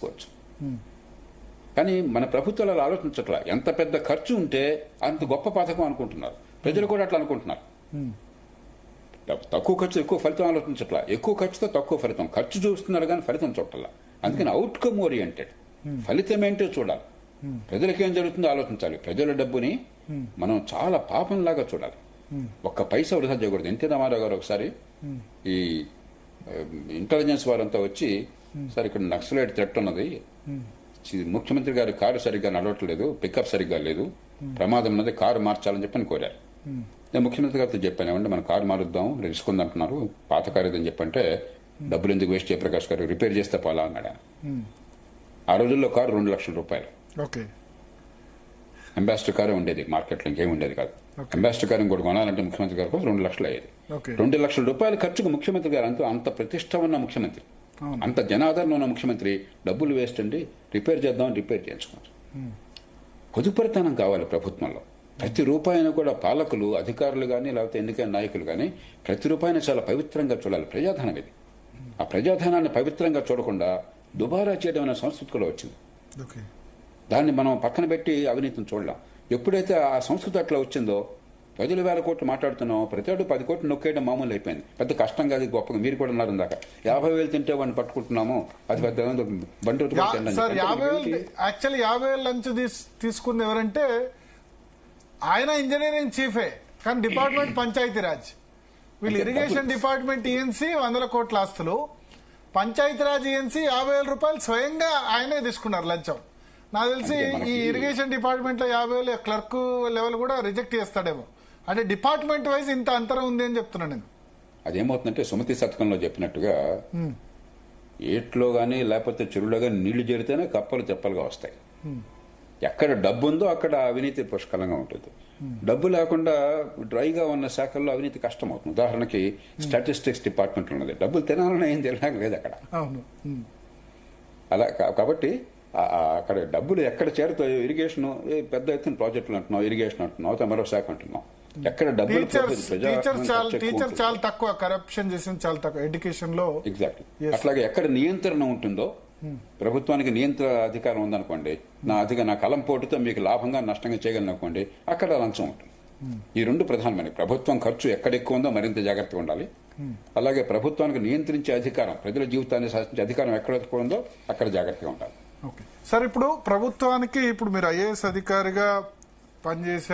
చేసుకోవచ్చు. కానీ మన ప్రభుత్వాలు అలా ఆలోచించట్లా. ఎంత పెద్ద ఖర్చు ఉంటే అంత గొప్ప పథకం అనుకుంటున్నారు. ప్రజలు కూడా అట్లా అనుకుంటున్నారు. తక్కువ ఖర్చు ఎక్కువ ఫలితం ఆలోచించట్లా. ఎక్కువ ఖర్చుతో తక్కువ ఫలితం. ఖర్చు చూస్తున్నారు కానీ ఫలితం చూడాల. అందుకని అవుట్కమ్ ఓరియంటెడ్, ఫలితం ఏంటో చూడాలి. ప్రజలకు ఏం జరుగుతుందో ఆలోచించాలి. ప్రజల డబ్బుని మనం చాలా పాపంలాగా చూడాలి. ఒక్క పైసా వృధా చేయకూడదు. ఎన్టీ రామారావు గారు ఒకసారి ఈ ఇంటెలిజెన్స్ వారంతా వచ్చి, సార్ ఇక్కడ నక్సలైట్ థ్రెట్ ఉన్నది, ముఖ్యమంత్రి గారి కారు సరిగ్గా నడవట్లేదు, పికప్ సరిగ్గా లేదు, ప్రమాదం ఉన్నది, కారు మార్చాలని చెప్పని కోరారు. నేను ముఖ్యమంత్రి గారితో చెప్పాను, ఏమంటే మన కారు మారుద్దాం, రిస్క్ ఉందంటున్నారు, పాత కారు ఏదని చెప్పంటే, డబ్బులు ఎందుకు వేస్ట్ జయప్రకాష్ గారు, రిపేర్ చేస్తే పోలా అన్నాడు. ఆ రోజుల్లో కారు 2 లక్షల రూపాయలు. అంబాసిడర్ కారే ఉండేది మార్కెట్లో, ఇంకేం ఉండేది కాదు. అంబాసిడర్ కారు ఇంకోటి కొనాలంటే ముఖ్యమంత్రి గారి కోసం 2 లక్షలు అయ్యేది. 2 లక్షల రూపాయల ఖర్చుకు ముఖ్యమంత్రి గారు అంత ప్రతిష్ట ఉన్న ముఖ్యమంత్రి, అంత జనాదరణ ఉన్న ముఖ్యమంత్రి, డబ్బులు వేస్ట్ అండి, రిపేర్ చేద్దాం, రిపేర్ చేయించుకున్నారు. పొదుపరితనం కావాలి ప్రభుత్వంలో. ప్రతి రూపాయిని కూడా పాలకులు, అధికారులు కానీ లేకపోతే ఎన్నికైన నాయకులు కానీ ప్రతి రూపాయిని చాలా పవిత్రంగా చూడాలి. ప్రజాధనం ఇది. ఆ ప్రజాధనాన్ని పవిత్రంగా చూడకుండా దుబారా చేయడం అనే సంస్కృతి కూడా వచ్చింది. దాన్ని మనం పక్కన పెట్టి అవినీతిని చూడలేం. ఎప్పుడైతే ఆ సంస్కృతి అట్లా వచ్చిందో, ప్రజలు 1000 కోట్లు మాట్లాడుతున్నాం, ప్రతి 10 కోట్లు నొక్కేయడం మామూలు అయిపోయింది. పెద్ద కష్టం కాదు, గొప్పగా. మీరు కూడా ఉన్నారు ఇందాక, 50,000 తింటే వాడిని పట్టుకుంటున్నాము, అది పెద్ద బండి. యాక్చువల్లీ 50,000 లంచ్ తీసుకుంది ఎవరంటే ఆయన ఇంజనీరింగ్ చీఫే, కానీ డిపార్ట్మెంట్ పంచాయతీరాజ్. వీళ్ళు ఇరిగేషన్ డిపార్ట్మెంట్ ఈఎన్సీ 100 కోట్ల ఆస్తులు, పంచాయతీరాజ్ ఈఎన్సీ 50,000 రూపాయలు స్వయంగా ఆయనే తీసుకున్నారు లంచం. నాకు తెలిసి ఈ ఇరిగేషన్ డిపార్ట్మెంట్ లో 50,000 క్లర్క్ లెవెల్ కూడా రిజెక్ట్ చేస్తాడేమో. అంటే డిపార్ట్మెంట్ వైజ్ ఇంత అంతరం ఉంది అని చెప్తున్నాను నేను. అదేమవుతుందంటే సుమతి శతకంలో చెప్పినట్టుగా, ఏట్లో గానీ లేకపోతే చెరువులో గానీ నీళ్లు చేరితేనే కప్పలు తెప్పలుగా వస్తాయి. ఎక్కడ డబ్బు ఉందో అక్కడ అవినీతి పుష్కలంగా ఉంటుంది. డబ్బు లేకుండా డ్రైగా ఉన్న శాఖల్లో అవినీతి కష్టం అవుతుంది. ఉదాహరణకి స్టాటిస్టిక్స్ డిపార్ట్మెంట్ ఉన్నది, డబ్బులు తినాలని ఏం తినడానికి లేదు అక్కడ. అలా కాబట్టి అక్కడ డబ్బులు ఎక్కడ చేరుతాయో, ఇరిగేషన్ పెద్ద ఎత్తున ప్రాజెక్టులు అంటున్నావు, ఇరిగేషన్ అంటున్నావు, మరో శాఖ అంటున్నావు, ఎక్కడ డబ్బులు. టీచర్ చాలా తక్కువ, కరప్షన్ చేసింది చాలా తక్కువ ఎడ్యుకేషన్ లో. ఎగ్జాక్ట్లీ. అట్లాగే ఎక్కడ నియంత్రణ ఉంటుందో, ప్రభుత్వానికి నియంత్రణ అధికారం ఉందనుకోండి, నా కలం పోటుతో మీకు లాభంగా నష్టంగా చేయగలను అనుకోండి, అక్కడ లంచం ఉంటుంది. ఈ 2 ప్రధానమైన. ప్రభుత్వం ఖర్చు ఎక్కడ ఎక్కువ ఉందో మరింత జాగ్రత్తగా ఉండాలి. అలాగే ప్రభుత్వానికి నియంత్రించే అధికారం, ప్రజల జీవితాన్ని శాసించే అధికారం ఎక్కడ ఎక్కువ ఉందో అక్కడ జాగ్రత్తగా ఉండాలి. సార్, ఇప్పుడు ప్రభుత్వానికి, ఇప్పుడు మీరు ఐఏఎస్ అధికారిగా పనిచేసే